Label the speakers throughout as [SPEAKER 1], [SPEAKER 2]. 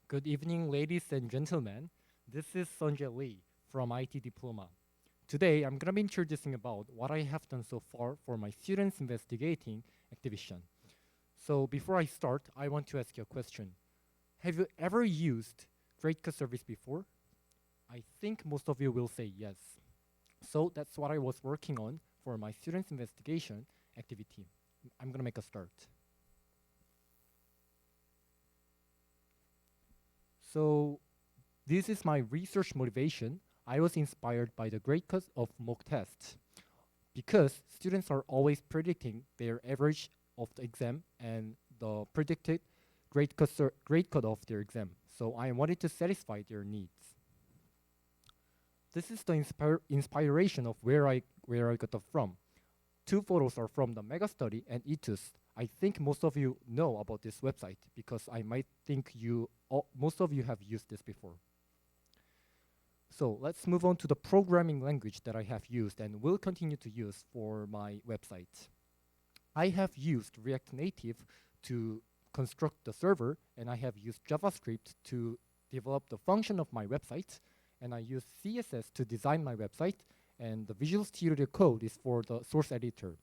[SPEAKER 1] Good evening, ladies and gentlemen. This is Sanjay Lee from IT Diploma. Today, I'm going to be introducing about what I have done so far for my students investigating activation. So before I start, I want to ask you a question. Have you ever used GradeCut service before? I think most of you will say yes. So that's what I was working on for my students investigation activity. I'm going to make a start. So this is my research motivation. I was inspired by the grade cut of mock tests because students are always predicting their average of the exam and the predicted grade cut of their exam. So I wanted to satisfy their needs. This is the inspiration of where I got it from. Two photos are from the mega study and ETUS. I think most of you know about this website because I might think most of you have used this before. So let's move on to the programming language that I have used and will continue to use for my website. I have used React Native to construct the server, and I have used JavaScript to develop the function of my website, and I use CSS to design my website, and the Visual Studio Code is for the source editor.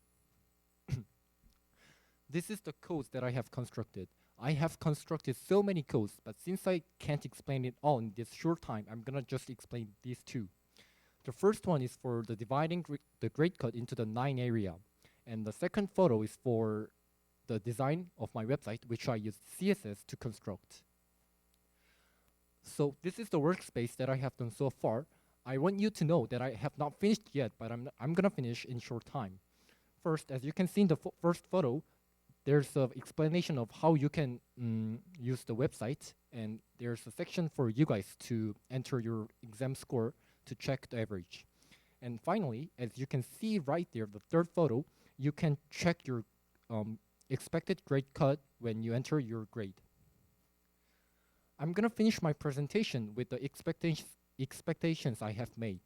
[SPEAKER 1] This is the codes that I have constructed. I have constructed so many codes, but since I can't explain it all in this short time, I'm gonna just explain these two. The first one is for the dividing the grade cut into the 9 area. And the second photo is for the design of my website, which I used CSS to construct. So this is the workspace that I have done so far. I want you to know that I have not finished yet, but I'm gonna finish in short time. First, as you can see in the first photo, there's an explanation of how you can use the website, and there's a section for you guys to enter your exam score to check the average. And finally, as you can see right there, the third photo, you can check your expected grade cut when you enter your grade. I'm gonna finish my presentation with the expectations I have made.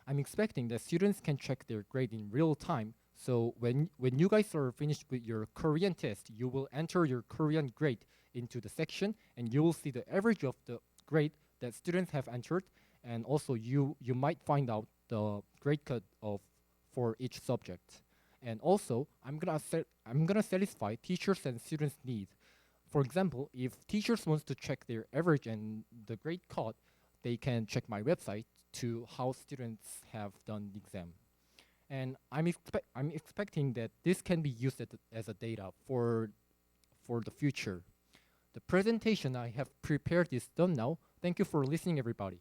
[SPEAKER 1] I'm expecting that students can check their grade in real time. So when you guys are finished with your Korean test, you will enter your Korean grade into the section, and you will see the average of the grade that students have entered, and also you might find out the grade cut for each subject. And also, I'm gonna satisfy teachers and students' needs. For example, if teachers wants to check their average and the grade cut, they can check my website to how students have done the exam. And I'm expecting that this can be used as a data for the future. The presentation I have prepared is done now. Thank you for listening, everybody.